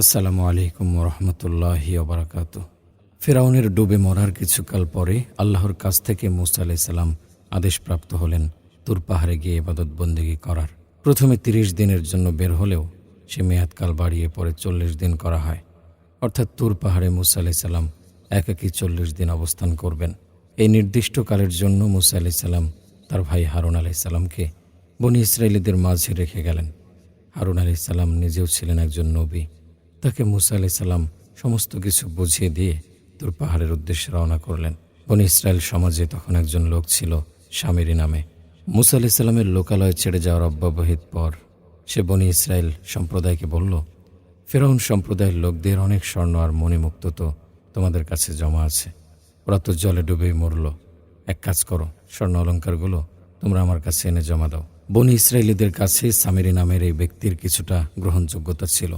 আসসালামু আলাইকুম রহমতুল্লাহি ওবরাকাত। ফেরাউনের ডুবে মরার কিছুকাল পরে আল্লাহর কাছ থেকে মূসা আলাইহিস সালাম আদেশপ্রাপ্ত হলেন তুর পাহাড়ে গিয়ে ইবাদত বন্দেগী করার। প্রথমে ৩০ দিনের জন্য বের হলেও সে মেয়াদকাল বাড়িয়ে পরে ৪০ দিন করা হয়। অর্থাৎ তুর পাহাড়ে মূসা আলাইহিস সালাম একাকী ৪০ দিন অবস্থান করবেন। এই নির্দিষ্ট কালের জন্য মূসা আলাইহিস সালাম তার ভাই হারুন আলাইহিস সালামকে বনী ইসরায়েলীদের মাঝে রেখে গেলেন। হারুন আলাইহিস সালাম নিজেও ছিলেন একজন নবী। তাকে মূসা আলাইহিস সালাম সমস্ত কিছু বুঝিয়ে দিয়ে তুর পাহাড়ের উদ্দেশ্যে রওনা করলেন। বনী ইসরায়েল সমাজে তখন একজন লোক ছিল সামিরী নামে। মূসা আলাইহিস সালামের লোকালয় ছেড়ে যাওয়ার অব্যবহিত পর সে বনী ইসরায়েল সম্প্রদায়কে বলল, ফেরাউন সম্প্রদায়ের লোকদের অনেক স্বর্ণ আর মণিমুক্ত তো তোমাদের কাছে জমা আছে। ওরা তো জলে ডুবেই মরল। এক কাজ করো, স্বর্ণ অলঙ্কারগুলো তোমরা আমার কাছে এনে জমা দাও। বনী ইসরায়েলীদের কাছে সামিরী নামের এই ব্যক্তির কিছুটা গ্রহণযোগ্যতা ছিল।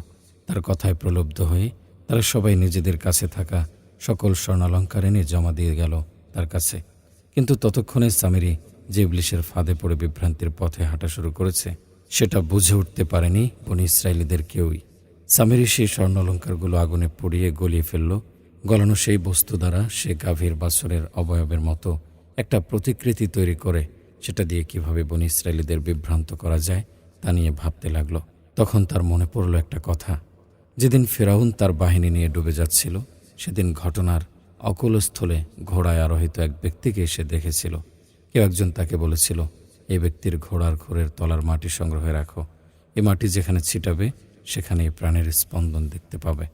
তার কথায় প্রলুব্ধ হয়ে তারা সবাই নিজেদের কাছে থাকা সকল স্বর্ণালঙ্কার এনে জমা দিয়ে গেল তার কাছে। কিন্তু ততক্ষণে সামিরী যে ইবলিসের ফাঁদে পড়ে বিভ্রান্তির পথে হাঁটা শুরু করেছে সেটা বুঝে উঠতে পারেনি বনী ইসরায়েলীদের কেউই। সামিরী সেই স্বর্ণালঙ্কারগুলো আগুনে পুড়িয়ে গলিয়ে ফেলল। গলানো সেই বস্তু দ্বারা সে গাভীর বাছুরের অবয়বের মতো একটা প্রতিকৃতি তৈরি করে সেটা দিয়ে কিভাবে বনী ইসরায়েলীদের বিভ্রান্ত করা যায় তা নিয়ে ভাবতে লাগল। তখন তার মনে পড়ল একটা কথা। যেদিন ফেরাউন তার বাহিনী নিয়ে ডুবে যাচ্ছিল সেদিন ঘটনার অকুলস্থলে ঘোড়ায় আরোহিত এক ব্যক্তিকে সে দেখেছিল। কেউ একজন তাকে বলেছিল, এই ব্যক্তির ঘোড়ার খোরের তলার মাটি সংগ্রহে রাখো। এই মাটি যেখানে ছিটাবে সেখানে প্রাণের স্পন্দন দেখতে পাবে।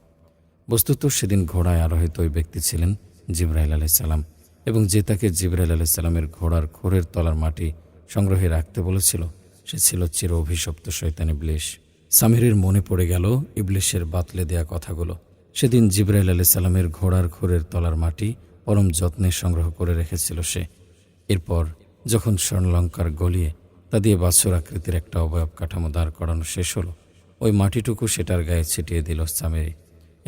বস্তুত সেদিন ঘোড়ায় আরোহিত ওই ব্যক্তি ছিলেন জিবরাইল আলাইহিস সালাম, এবং যে তাকে জিবরাইল আলাইহিস সালামের ঘোড়ার খোরের তলার মাটি সংগ্রহে রাখতে বলেছিল সে ছিল চির অভিশপ্ত শয়তান ইবলিস। সামিরীর মনে পড়ে গেল ইবলিসের বাতলে দেয়া কথাগুলো। সেদিন জিবরাইল আলাইহিস সালামের ঘোড়ার খোরের তলার মাটি পরম যত্নে সংগ্রহ করে রেখেছিল সে। এরপর যখন স্বর্ণালঙ্কার গলিয়ে তা দিয়ে বাছুর আকৃতির একটা অবয়ব কাঠামো দাঁড় করানো শেষ হলো, ওই মাটিটুকু সেটার গায়ে ছিটিয়ে দিল সামিরী।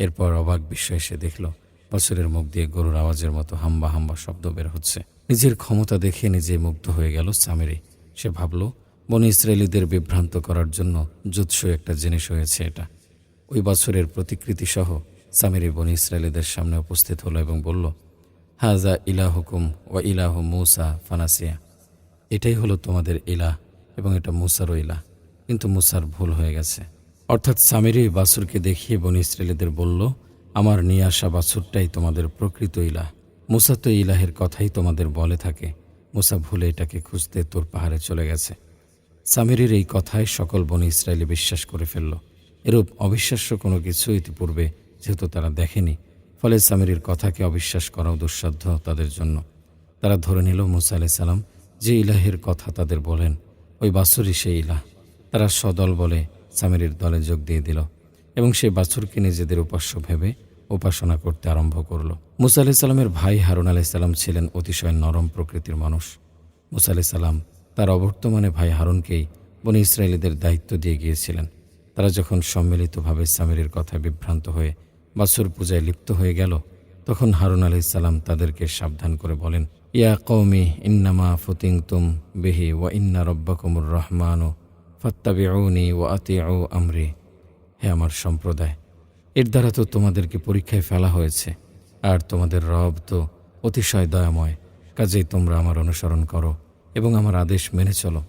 এরপর অবাক বিস্ময়ে সে দেখল বাছুরের মুখ দিয়ে গরুর আওয়াজের মতো হাম্বা হাম্বা শব্দ বের হচ্ছে। নিজের ক্ষমতা দেখে নিজেই মুগ্ধ হয়ে গেল সামিরী। সে ভাবল, বনী ইসরায়েলীদের বিভ্রান্ত করার জন্য জুৎসু একটা জিনিস হয়েছে এটা। ওই বছরের প্রতিকৃতি সহ সামিরী বনী ইসরায়েলীদের সামনে উপস্থিত হলো এবং বলল, হাজা ইলাহুকুম ওয়া ইলাহু মূসা ফানাসিয়া। এটাই হলো তোমাদের ইলাহ এবং এটা মূসারও ইলাহ, কিন্তু মূসার ভুল হয়ে গেছে। অর্থাৎ সামিরী বাছুরকে দেখিয়ে বনী ইসরায়েলীদের বলল, আমার নিয়ে আসা বাছুরটাই তোমাদের প্রকৃত ইলাহ। মূসা তো ইলাহের কথাই তোমাদের বলে থাকে। মূসা ভুলে এটাকে খুঁজতে তুর পাহাড়ে চলে গেছে। সামিরীর এই কথায় সকল বনী ইসরায়েলী বিশ্বাস করে ফেলল। এরূপ অবিশ্বাস্য কোনো কিছু ইতিপূর্বে যেহেতু তারা দেখেনি, ফলে সামিরীর কথাকে অবিশ্বাস করাও দুঃসাধ্য তাদের জন্য। তারা ধরে নিল মূসা আলাইহিস সালাম যে ইলাহের কথা তাদের বলেন ওই বাছুরই সেই ইলাহ। তারা সদল বলে সামিরীর দলে যোগ দিয়ে দিল এবং সেই বাছুরকে নিজেদের উপাস্য ভেবে উপাসনা করতে আরম্ভ করল। মূসা আলাইহিস সালামের ভাই হারুন আলাইহিস সালাম ছিলেন অতিশয় নরম প্রকৃতির মানুষ। মূসা আলাইহিস সালাম তার অবর্তমানে ভাই হারুনকেই বনী ইসরায়েলীদের দায়িত্ব দিয়ে গিয়েছিলেন। তারা যখন সম্মিলিতভাবে সামিরীর কথায় বিভ্রান্ত হয়ে বাছুর পূজায় লিপ্ত হয়ে গেল, তখন হারুন আলাইহিস সালাম তাদেরকে সাবধান করে বলেন, ইয়া কওমি ইন্নামা ফুতিনতুম বিহি ওয়া ইন্না রাব্বাকুমুর রহমানু ফাত্তাবিউনি ওয়া আতিউ আমরি। হে আমার সম্প্রদায়, এর দ্বারা তো তোমাদেরকে পরীক্ষায় ফেলা হয়েছে, আর তোমাদের রব তো অতিশয় দয়াময়। কাজেই তোমরা আমার অনুসরণ করো এবং আমার আদেশ মেনে চলো।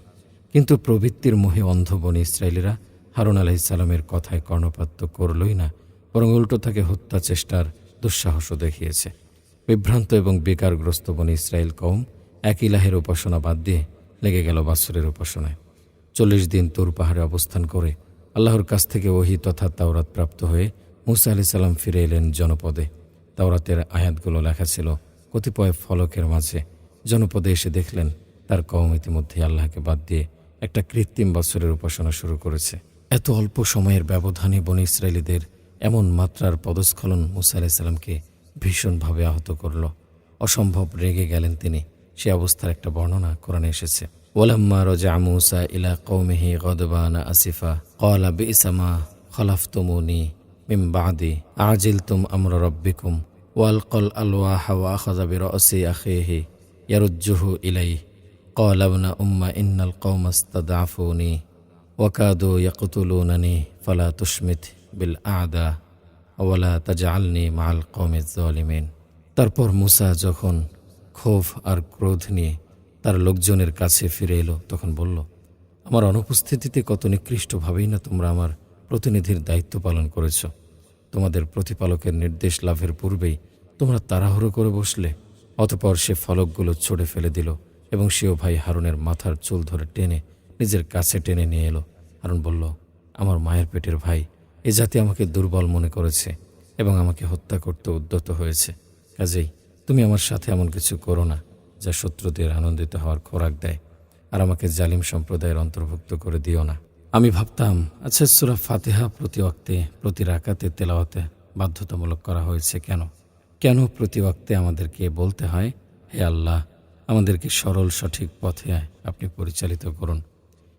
কিন্তু প্রবৃত্তির মোহে অন্ধ বনী ইসরায়েলীরা হারুন আলাইহিস সালামের কথায় কর্ণপাত তো করলই না, বরং উল্টো তাকে হত্যা চেষ্টার দুঃসাহসও দেখিয়েছে। বিভ্রান্ত এবং বেকারগ্রস্ত বনী ইসরায়েল কওম এক ইলাহের উপাসনা বাদ দিয়ে লেগে গেল বাছুরের উপাসনায়। 40 দিন তুর পাহাড়ে অবস্থান করে আল্লাহর কাছ থেকে ওহী তথা তাওরাত প্রাপ্ত হয়ে মূসা আলাইহিস সালাম ফিরে এলেন জনপদে। তাওরাতের আয়াতগুলো লেখা ছিল কতিপয় ফলকের মাঝে। জনপদে এসে দেখলেন তার কওম ইতিমধ্যে আল্লাহকে বাদ দিয়ে একটা কৃত্রিম বাছুরের উপাসনা শুরু করেছে। এত অল্প সময়ের ব্যবধানে বনী ইসরায়েলীদের এমন মাত্রার পদস্খলন মূসা আলাইহিস সালামকে ভীষণভাবে আহত করল। অসম্ভব রেগে গেলেন তিনি। সে অবস্থার একটা বর্ণনা কোরআনে এসেছে, ওয়ালাম্মা রাজা মূসা ইলা কওমিহি গাদবানা আসিফা ক্বালা বি'সা মা খলাফতুমুনি মিন বা'দি আজিলতুম আমরা রাব্বিকুম ওয়ালকাল আলওয়াহা ওয়া আখাযা বিরাসি আখিহি ইয়ারুজ্জুহু ইলাইহি ক্বালা ইবনা উম্মা ইন্নাল কওমা ইসতাদআফুনি ওয়া কাদু ইয়াকতুলুনানি ফালা তুশমিত বিল আদা ওয়ালা তাজআলনি মাআল কওমিজ জালিমিন। তারপর মূসা যখন ক্ষোভ আর ক্রোধ নিয়ে তার লোকজনের কাছে ফিরে এলো, তখন বলল, আমার অনুপস্থিতিতে কত নিকৃষ্টভাবেই না তোমরা আমার প্রতিনিধির দায়িত্ব পালন করেছ। তোমাদের প্রতিপালকের নির্দেশ লাভের পূর্বেই তোমরা তাড়াহুড়ো করে বসলে। অতঃপর সে ফলকগুলো ছড়ে ফেলে দিল এবং সেও ভাই হারুনের মাথার চুল ধরে টেনে নিজের কাছে টেনে নিয়ে এলো। হারুন বলল, আমার মায়ের পেটের ভাই, এ জাতি আমাকে দুর্বল মনে করেছে এবং আমাকে হত্যা করতে উদ্যত হয়েছে। কাজেই তুমি আমার সাথে এমন কিছু করো না যা শত্রুদের আনন্দিত হওয়ার খোরাক দেয়, আর আমাকে জালিম সম্প্রদায়ের অন্তর্ভুক্ত করে দিও না। আমি ভাবতাম, আচ্ছা, সূরা ফাতিহা প্রতি ওয়াক্তে প্রতি রাকাতে তেলাওয়াতে বাধ্যতামূলক করা হয়েছে কেন? কেন প্রতি ওয়াক্তে আমাদেরকে বলতে হয়, হে আল্লাহ, আমাদেরকে সরল সঠিক পথে আপনি পরিচালিত করুন?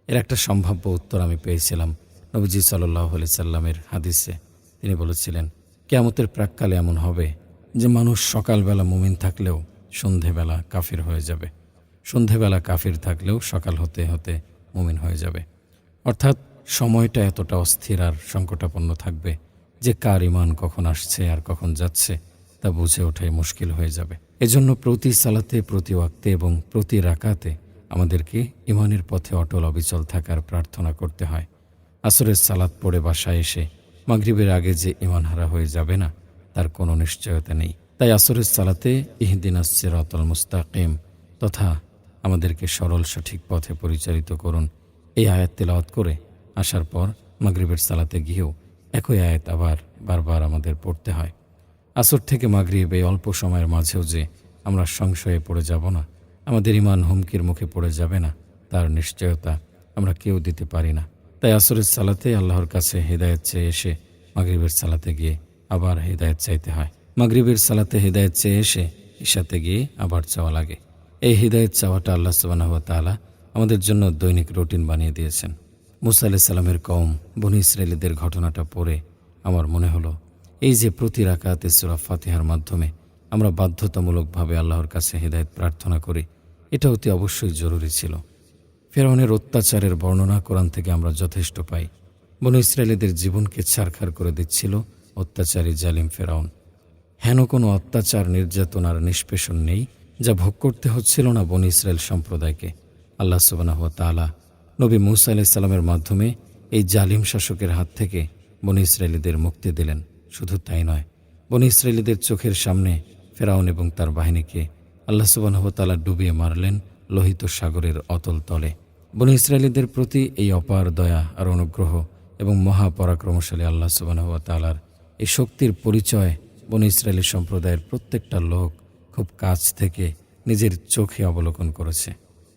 এর একটা সম্ভাব্য উত্তর আমি পেয়েছিলাম নবীজি সাল্লাল্লাহু আলাইহি সাল্লামের হাদিসে। তিনি বলেছিলেন, কিয়ামতের প্রাক্কালে এমন হবে যে মানুষ সকালবেলা মুমিন থাকলেও সন্ধেবেলা কাফির হয়ে যাবে, সন্ধেবেলা কাফির থাকলেও সকাল হতে হতে মুমিন হয়ে যাবে। অর্থাৎ সময়টা এতটা অস্থির আর সংকটাপন্ন থাকবে যে কার ইমান কখন আসছে আর কখন যাচ্ছে তা বুঝে ওঠাই মুশকিল হয়ে যাবে। এজন্য প্রতি সালাতে, প্রতি ওয়াক্তে এবং প্রতি রাকাতে আমাদেরকে ইমানের পথে অটল অবিচল থাকার প্রার্থনা করতে হয়। আসরের সালাত পড়ে বাসায় এসে মাগরিবের আগে যে ইমান হারা হয়ে যাবে না তার কোনো নিশ্চয়তা নেই। তাই আসরের সালাতে ইহদিনাস সিরাতাল মুস্তাকিম তথা আমাদেরকে সরল সঠিক পথে পরিচালিত করুন এই আয়াত তেলাওয়াত করে আসার পর মাগরিবের সালাতে গিয়েও একই আয়াত আবার বারবার আমাদের পড়তে হয়। আসর থেকে মাগরিব এই অল্প সময়ের মাঝেও যে আমরা সংশয়ে পড়ে যাব না, আমাদের ইমান হুমকির মুখে পড়ে যাবে না, তার নিশ্চয়তা আমরা কেউ দিতে পারি না। তাই আসরের সালাতে আল্লাহর কাছে হেদায়েত চেয়ে এসে মাগরিবের সালাতে গিয়ে আবার হেদায়েত চাইতে হয়। মাগরিবের সালাতে হেদায়েত চেয়ে এসে ইশাতে গিয়ে আবার চাওয়া লাগে। এই হেদায়েত চাওয়াটা আল্লাহ সুবহানাহু ওয়া তাআলা আমাদের জন্য দৈনিক রুটিন বানিয়ে দিয়েছেন। মূসা আলাইহিস সালামের কওম বনী ইসরাঈলীদের ঘটনাটা পড়ে আমার মনে হলো, এই যে প্রতি রাকাতে সূরা ফাতিহার মাধ্যমে আমরা বাধ্যতামূলকভাবে আল্লাহর কাছে হেদায়েত প্রার্থনা করি, এটা অতি অবশ্যই জরুরি ছিল। ফেরাউনের অত্যাচারের বর্ণনা কোরআন থেকে আমরা যথেষ্ট পাই। বনী ইসরাঈলীদের জীবনকে ছারখার করে দিচ্ছিল অত্যাচারী জালিম ফেরাউন। হেন কোনো অত্যাচার, নির্যাতন আর নিষ্পেষণ নেই যা ভোগ করতে হচ্ছিল না বনী ইসরায়েল সম্প্রদায়কে। আল্লাহ সুবহানাহু ওয়া তাআলা নবী মূসা আলাইহিস সালামের মাধ্যমে এই জালিম শাসকের হাত থেকে বনী ইসরাঈলীদের মুক্তি দিলেন। শুধু তাই নয়, বনী ইসরাঈলীদের চোখের সামনে ফেরাউন এবং তার বাহিনীকে আল্লাহ সুবহানাহু ওয়া তাআলা ডুবিয়ে মারলেন লোহিত সাগরের অতল তলে। বনী ইসরাঈলীদের প্রতি এই অপার দয়া আর অনুগ্রহ এবং মহাপরাক্রমশালী আল্লাহ সুবহানাহু ওয়া তাআলার এই শক্তির পরিচয় বনী ইসরায়েলী সম্প্রদায়ের প্রত্যেকটা লোক খুব কাছ থেকে নিজের চোখে অবলোকন করেছে।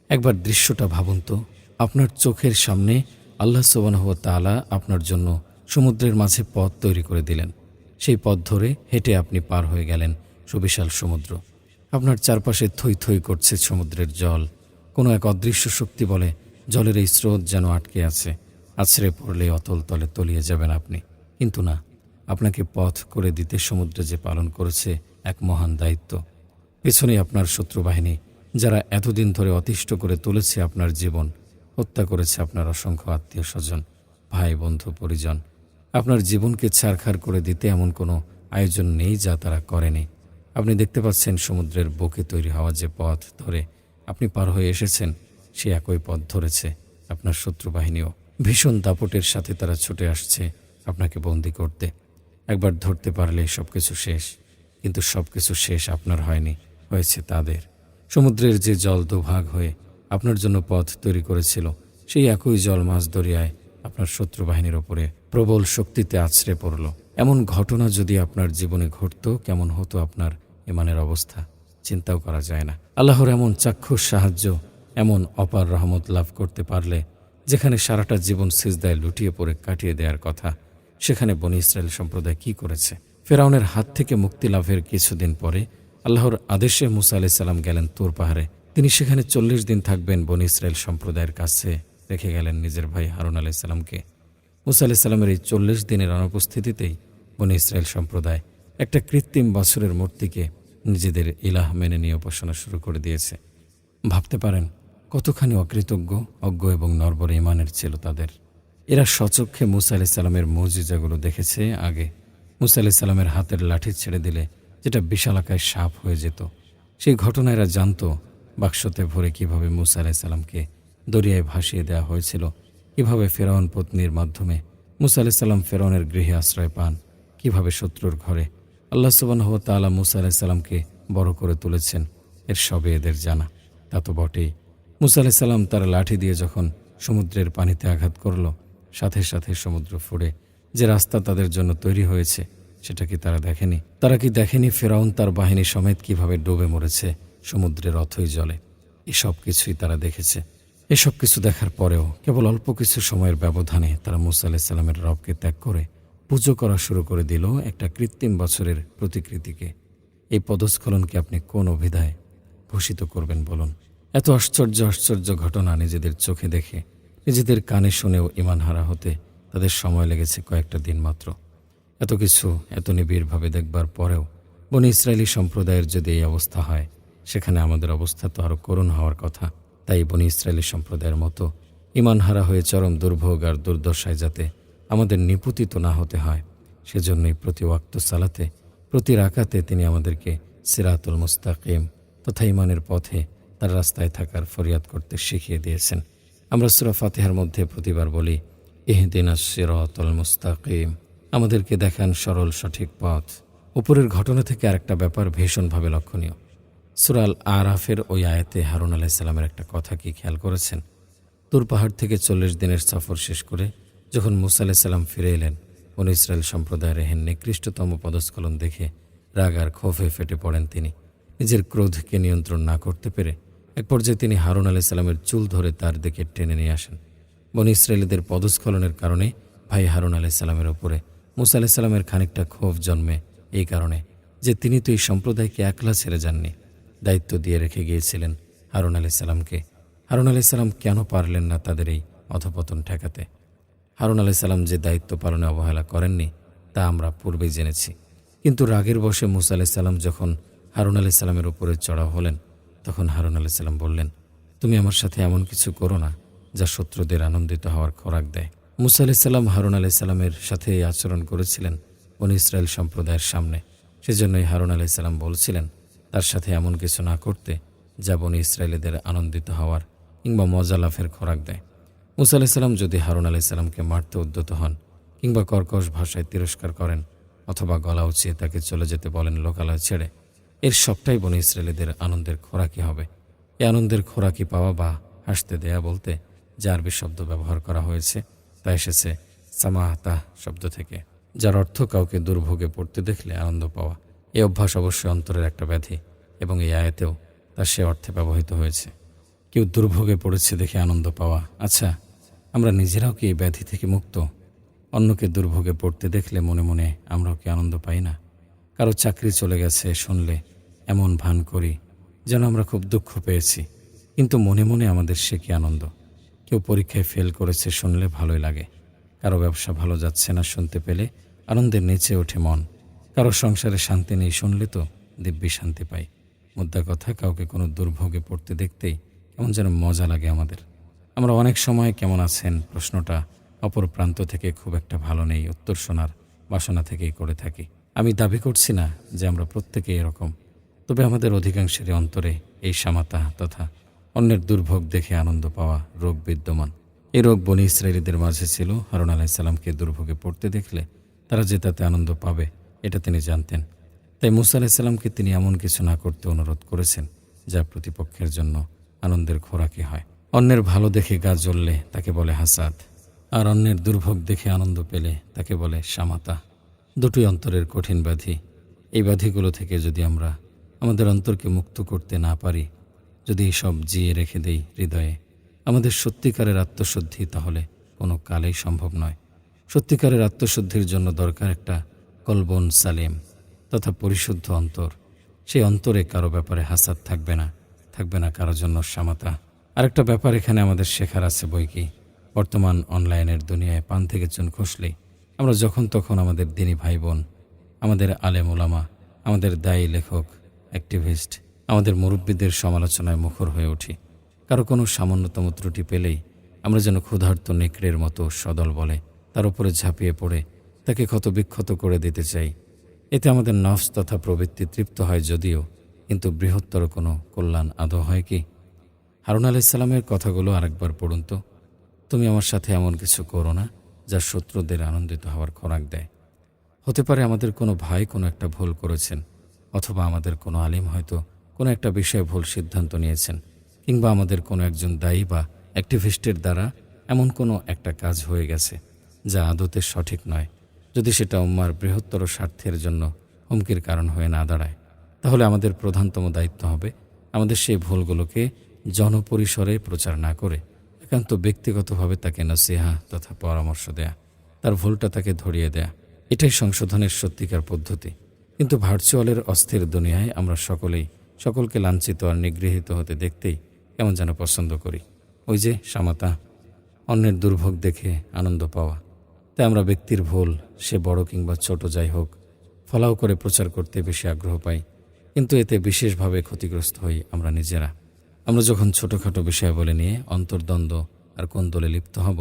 একবার দৃশ্যটা ভাবুন তো, আপনার চোখের সামনে আল্লাহ সুবহানাহু ওয়া তাআলা আপনার জন্য সমুদ্রের মাঝে পথ তৈরি করে দিলেন। সেই পথ ধরে হেঁটে আপনি পার হয়ে গেলেন সুবিশাল সমুদ্র। আপনার চারপাশে থই থই করছে সমুদ্রের জল। কোনো এক অদৃশ্য শক্তি বলে জলের এই স্রোত যেন আটকে আছে, আছড়ে পড়লে অতল তলে তলিয়ে যাবেন আপনি। কিন্তু না, আপনাকে পথ করে দিতে সমুদ্রে যে পালন করেছে এক মহান দায়িত্ব। পেছনে আপনার শত্রুবাহিনী, যারা এতদিন ধরে অতিষ্ঠ করে তুলেছে আপনার জীবন, হত্যা করেছে আপনার অসংখ্য আত্মীয় স্বজন, ভাই, বন্ধু, পরিজন। আপনার জীবনকে ছারখার করে দিতে এমন কোনো আয়োজন নেই যা তারা করেনি। আপনি দেখতে পাচ্ছেন সমুদ্রের বুকে তৈরি হওয়া যে পথ ধরে আপনি পার হয়ে এসেছেন, সে একই পথ ধরেছে আপনার শত্রুবাহিনীও। ভীষণ দাপটের সাথে তারা ছুটে আসছে আপনাকে বন্দী করতে। একবার ধরতে পারলে সবকিছু শেষ, কিন্তু সবকিছু শেষ আপনার হয়নি, হয়েছে তাদের। সমুদ্রের যে জল দুভাগ হয়ে আপনার জন্য পথ তৈরি করেছিল, সেই একই জল মাঝ দরিয়ায় আপনার শত্রুবাহিনীর ওপরে প্রবল শক্তিতে আছড়ে পড়ল। এমন ঘটনা যদি আপনার জীবনে ঘটত, কেমন হতো আপনার ইমানের অবস্থা, চিন্তাও করা যায় না। আল্লাহর এমন চাক্ষুষ সাহায্য, এমন অপার রহমত লাভ করতে পারলে যেখানে সারাটা জীবন সিজদায় লুটিয়ে পড়ে কাটিয়ে দেওয়ার কথা, সেখানে বনী ইসরায়েল সম্প্রদায় কি করেছে? ফেরাউনের হাত থেকে মুক্তি লাভের কিছুদিন পরে আল্লাহর আদেশে মূসা আলাইহিস সালাম গেলেন তুর পাহাড়ে। তিনি সেখানে 40 দিন থাকবেন বনী ইসরায়েল সম্প্রদায়ের কাছে রেখে গেলেন নিজের ভাই হারুন আলাইহিস সালামকে। মূসা আলাইহিস সালামের এই 40 দিনের অনুপস্থিতিতেই বনী ইসরায়েল সম্প্রদায় একটা কৃত্রিম বছরের মূর্তিকে নিজেদের ইলাহ মেনে নিয়ে উপাসনা শুরু করে দিয়েছে। ভাবতে পারেন কতখানি অকৃতজ্ঞ, অজ্ঞ এবং নরবরে ইমানের ছিল তাদের। এরা স্বচক্ষে মূসা আলাইহিসসালামের মুজিজাগুলো দেখেছে আগে। মূসা আলাইহিসসালামের হাতের লাঠি ছেড়ে দিলে যেটা বিশালাকায় সাপ হয়ে যেত, সেই ঘটনা এরা জানত। বাক্সতে ভরে কিভাবে মূসা আলাইহিসসালামকে দরিয়ায় ভাসিয়ে দেওয়া হয়েছিল, কিভাবে ফেরাউন পত্নীর মাধ্যমে মূসা আলাইহিসসালাম ফেরাউনের গৃহে আশ্রয় পান, কিভাবে শত্রুর ঘরে আল্লাহ সুবহানাহু ওয়া তাআলা মূসা আলাইহিসসালামকে বড় করে তুলেছেন, এর সবে এদের জানা। তা তো বটেই। মূসা আলাইহিসসালাম তার লাঠি দিয়ে যখন সমুদ্রের পানিতে আঘাত করল, সাথে সাথে সমুদ্র ফুঁড়ে যে রাস্তা তাদের জন্য তৈরি হয়েছে, সেটা কি তারা দেখেনি? তারা কি দেখেনি ফেরাউন তার বাহিনী সমেত কিভাবে ডুবে মরেছে সমুদ্রের অথই জলে? এসব কিছুই তারা দেখেছে। এসব কিছু দেখার পরেও কেবল অল্প কিছু সময়ের ব্যবধানে তারা মূসা আলাইহিসসালামের রবকে ত্যাগ করে পুজো করা শুরু করে দিল একটা কৃত্রিম বছরের প্রতিকৃতিকে। এই পদস্খলনকে আপনি কোন অভিধায় ভূষিত করবেন বলুন? এত আশ্চর্য আশ্চর্য ঘটনা নিজেদের চোখে দেখে, নিজেদের কানে শুনেও ঈমানহারা হতে তাদের সময় লেগেছে কয়েকটা দিন মাত্র। এত কিছু এত নিবিড়ভাবে দেখবার পরেও বনী ইসরায়েলি সম্প্রদায়ের যদি এই অবস্থা হয়, সেখানে আমাদের অবস্থা তো আরও করুণ হওয়ার কথা। তাই বনী ইসরায়েলি সম্প্রদায়ের মতো ঈমানহারা হয়ে চরম দুর্ভোগ আর দুর্দশায় যাতে আমাদের নিপতিত না হতে হয়, সেজন্যই প্রতি ওয়াক্ত সালাতে, প্রতি রাকাতে তিনি আমাদেরকে সিরাতুল মুস্তাকিম তথা ঈমানের পথে তার রাস্তায় থাকার ফরিয়াদ করতে শিখিয়ে দিয়েছেন। আমরা সূরা ফাতিহার মধ্যে প্রতিবার বলি, ইহদিনাস সিরাতাল মুস্তাকিম, আমাদেরকে দেখান সরল সঠিক পথ। উপরের ঘটনা থেকে আরেকটা ব্যাপার ভীষণভাবে লক্ষণীয়। সূরা আল আরাফের ওই আয়াতে হারুন আলাইহিসসালামের একটা কথা কি খেয়াল করেছেন? তুর পাহাড় থেকে 40 দিনের সফর শেষ করে যখন মূসা আলাইহিসসালাম ফিরে এলেন, বনী ইসরায়েল সম্প্রদায়ের এহেন নিকৃষ্টতম পদস্খলন দেখে রাগ আর ক্ষোভে ফেটে পড়েন তিনি। নিজের ক্রোধকে নিয়ন্ত্রণ না করতে পেরে এক পর্যায়ে তিনি হারুন আলাইহিসসালামের চুল ধরে তার দিকে টেনে নিয়ে আসেন। বনী ইসরায়েলিদের পদস্খলনের কারণে ভাই হারুন আলাইহিসসালামের ওপরে মূসা আলাইহিসসালামের খানিকটা ক্ষোভ জন্মে, এই কারণে যে তিনি তো এই সম্প্রদায়কে একলা ছেড়ে যাননি, দায়িত্ব দিয়ে রেখে গিয়েছিলেন হারুন আলাইহিসসালামকে। হারুন আলাইহিসসালাম কেন পারলেন না তাদের এই অধপতন ঠেকাতে? হারুন আলাইহিসসালাম যে দায়িত্ব পালনে অবহেলা করেননি, তা আমরা পূর্বেই জেনেছি। কিন্তু রাগের বশে মূসা আলাইহিসসালাম যখন হারুন আলাইহিসসালামের উপরে চড়াও হলেন, তখন হারুন আলাইহিসসালাম বললেন, তুমি আমার সাথে এমন কিছু করো না যা শত্রুদের আনন্দিত হওয়ার খোরাক দেয়। মূসা আলাইহিসসালাম হারুন আলাইহিসসালামের সাথে এই আচরণ করেছিলেন বনী ইসরায়েল সম্প্রদায়ের সামনে। সেজন্যই হারুন আলাইহিসসালাম বলছিলেন তার সাথে এমন কিছু না করতে যা বনী ইসরায়েলিদের আনন্দিত হওয়ার কিংবা মজা লাভের খোরাক দেয়। মূসা আলাইহিসসালাম যদি হারুন আলাইহিসসালামকে মারতে উদ্যত হন কিংবা কর্কশ ভাষায় তিরস্কার করেন অথবা গলা উঁচিয়ে তাকে চলে যেতে বলেন লোকালয় ছেড়ে, এর সবটাই বনী ইসরায়েলিদের আনন্দের খোরাকি হবে। এই আনন্দের খোরাকি পাওয়া বা হাসতে দেয়া বলতে যে আরবি শব্দ ব্যবহার করা হয়েছে, তা এসেছে সামাহাতা শব্দ থেকে, যার অর্থ কাউকে দুর্ভোগে পড়তে দেখলে আনন্দ পাওয়া। এই অভ্যাস অবশ্যই অন্তরের একটা ব্যাধি এবং এই আয়াতেও তা সে অর্থে ব্যবহৃত হয়েছে। কেউ দুর্ভোগে পড়েছে দেখে আনন্দ পাওয়া। আচ্ছা, আমরা নিজেরাও কি এই ব্যাধি থেকে মুক্ত? অন্যকে দুর্ভোগে পড়তে দেখলে মনে মনে আমরাও কি আনন্দ পাই না? কারো চাকরি চলে গেছে শুনলে এমন ভান করি যেন আমরা খুব দুঃখ পেয়েছি, কিন্তু মনে মনে আমাদের সে কি আনন্দ। কেউ পরীক্ষায় ফেল করেছে শুনলে ভালোই লাগে। কারো ব্যবসা ভালো যাচ্ছে না শুনতে পেলে আনন্দের নেচে ওঠে মন। কারো সংসারে শান্তি নেই শুনলে তো দিব্যি শান্তি পাই। মুদ্রা কথা, কাউকে কোনো দুর্ভোগে পড়তে দেখতেই কেমন যেন মজা লাগে আমাদের। আমরা অনেক সময় কেমন আছেন প্রশ্নটা অপর প্রান্ত থেকে খুব একটা ভালো নেই উত্তর শোনার বাসনা থেকেই করে থাকি। আমি দাবি করছি না যে আমরা প্রত্যেকেই এরকম, তবে আমাদের অধিকাংশেরই অন্তরে এই সামাতা তথা অন্যের দুর্ভোগ দেখে আনন্দ পাওয়া রোগ বিদ্যমান। এই রোগ বনী ইসরায়েলিদের মাঝে ছিল। হারুন আলাইহিসসালামকে দুর্ভোগে পড়তে দেখলে তারা যে তাতে আনন্দ পাবে এটা তিনি জানতেন। তাই মূসা আলাইহিসসালামকে তিনি এমন কিছু না করতে অনুরোধ করেছেন যা প্রতিপক্ষের জন্য আনন্দের খোরাকি হয়। অন্যের ভালো দেখে গা জ্বললে তাকে বলে হাসাদ, আর অন্যের দুর্ভোগ দেখে আনন্দ পেলে তাকে বলে সামাতা। দুটোই অন্তরের কঠিন ব্যাধি। এই ব্যাধিগুলো থেকে যদি আমরা আমাদের অন্তরকে মুক্ত করতে না পারি, যদি এসব জিয়ে রেখে দেই হৃদয়ে আমাদের সত্যিকারের আত্মশুদ্ধি, তাহলে কোনো কালেই সম্ভব নয়। সত্যিকারের আত্মশুদ্ধির জন্য দরকার একটা কলবন সালিম তথা পরিশুদ্ধ অন্তর। সেই অন্তরে কারো ব্যাপারে হাসাদ থাকবে না, থাকবে না কারো জন্য সামাতা। আরেকটা ব্যাপার এখানে আমাদের শেখার আছে বই কি, বর্তমান অনলাইনের দুনিয়ায় পান থেকে চুন খসলেই আমরা যখন তখন আমাদের দিনী ভাই বোন, আমাদের আলেম ওলামা, আমাদের দায়ী লেখক, অ্যাক্টিভিস্ট, আমাদের মুরব্বীদের সমালোচনায় মুখর হয়ে উঠি। কারো কোনো সামান্যতম ত্রুটি পেলেই আমরা যেন ক্ষুধার্ত নেকড়ের মতো সদল বলে তার উপরে ঝাঁপিয়ে পড়ে তাকে ক্ষতবিক্ষত করে দিতে চাই। এতে আমাদের নফস তথা প্রবৃত্তি তৃপ্ত হয় যদিও, কিন্তু বৃহত্তর কোনো কল্যাণ আদৌ হয় কি? হারুন আলাইহিস সালামের কথাগুলো আরেকবার পড়ুন তো। তুমি আমার সাথে এমন কিছু করো না যা শত্রুদের আনন্দিত হওয়ার খোরাক দেয়। হতে পারে আমাদের কোনো ভাই কোনো একটা ভুল করেছেন, অথবা আমাদের কোনো আলিম হয়তো কোনো একটা বিষয়ে ভুল সিদ্ধান্ত নিয়েছেন, কিংবা আমাদের কোনো একজন দায়ী বা অ্যাক্টিভিস্টের দ্বারা এমন কোনো একটা কাজ হয়ে গেছে যা আদতে সঠিক নয়। যদি সেটা উম্মার বৃহত্তর স্বার্থের জন্য হুমকির কারণ হয়ে না দাঁড়ায়, তাহলে আমাদের প্রধানতম দায়িত্ব হবে আমাদের সেই ভুলগুলোকে জনপরিসরে প্রচার না করে একান্ত ব্যক্তিগতভাবে তাকে নসিহা তথা পরামর্শ দেয়া, তার ভুলটা তাকে ধরিয়ে দেয়া। এটাই সংশোধনের সত্যিকার পদ্ধতি। কিন্তু ভার্চুয়ালের অস্থির দুনিয়ায় আমরা সকলেই সকলকে লাঞ্ছিত আর নিগৃহীত হতে দেখতেই কেমন যেন পছন্দ করি। ওই যে সামাতা, অন্যের দুর্ভোগ দেখে আনন্দ পাওয়া। তাই আমরা ব্যক্তির ভুল, সে বড় কিংবা ছোট যাই হোক, ফলাও করে প্রচার করতে বেশি আগ্রহ পাই। কিন্তু এতে বিশেষভাবে ক্ষতিগ্রস্ত হই আমরা নিজেরা। আমরা যখন ছোটোখাটো বিষয়াবলী নিয়ে অন্তর্দ্বন্দ্ব আর কোন্দলে লিপ্ত হব,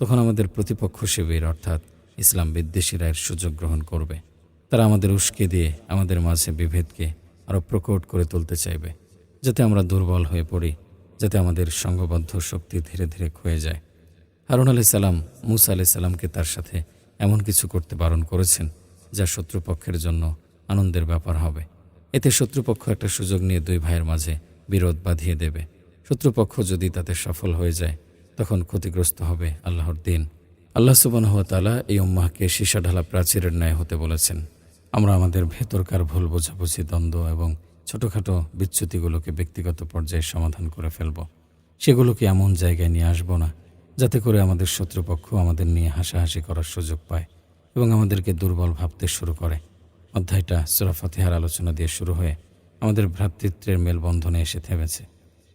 তখন আমাদের প্রতিপক্ষ শিবির অর্থাৎ ইসলাম বিদ্বেষীরা এর সুযোগ গ্রহণ করবে। তারা আমাদের উস্কে দিয়ে আমাদের মাঝে বিভেদকে আরও প্রকট করে তুলতে চাইবে, যাতে আমরা দুর্বল হয়ে পড়ি, যাতে আমাদের সঙ্গবদ্ধ শক্তি ধীরে ধীরে ক্ষয়ে যায়। হারুন আলাইহিস সালাম মূসা আলাইহিস সালামকে তার সাথে এমন কিছু করতে বারণ করেছেন যা শত্রুপক্ষের জন্য আনন্দের ব্যাপার হবে। এতে শত্রুপক্ষ একটা সুযোগ নিয়ে দুই ভাইয়ের মাঝে বিরোধ বাঁধিয়ে দেবে। শত্রুপক্ষ যদি তাতে সফল হয়ে যায়, তখন ক্ষতিগ্রস্ত হবে আল্লাহর দিন। আল্লাহ সুবহানাহু ওয়া তাআলা এই উম্মাহকে সীসা ঢালা প্রাচীরের ন্যায় হতে বলেছেন। আমরা আমাদের ভেতরকার ভুল বোঝাবুঝি, দ্বন্দ্ব এবং ছোটোখাটো বিচ্যুতিগুলোকে ব্যক্তিগত পর্যায়ে সমাধান করে ফেলব। সেগুলোকে এমন জায়গায় নিয়ে আসবো না যাতে করে আমাদের শত্রুপক্ষ আমাদের নিয়ে হাসাহাসি করার সুযোগ পায় এবং আমাদেরকে দুর্বল ভাবতে শুরু করে। অধ্যায়টা সূরা ফাতিহার আলোচনা দিয়ে শুরু হয়ে আমাদের ভ্রাতৃত্বের মেলবন্ধনে এসে থেমেছে।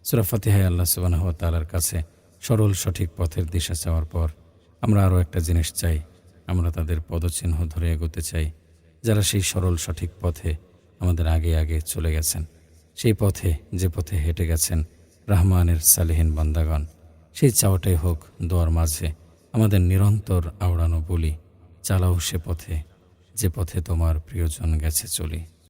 সূরা ফাতিহায় আল্লাহ সুবহানাহু ওয়া তাআলার কাছে সরল সঠিক পথের দিশা চাওয়ার পর আমরা আরও একটা জিনিস চাই। আমরা তাদের পদচিহ্ন ধরে এগোতে চাই যারা সেই সরল সঠিক পথে আমাদের আগে আগে চলে গেছেন। সেই পথে, যে পথে হেঁটে গেছেন রহমানের সালেহীন বান্দাগণ। সেই চাওয়াটাই হোক দোয়ার মাঝে আমাদের নিরন্তর আওড়ানো বলি, চালাও সে পথে যে পথে তোমার প্রিয়জন গেছে চলি।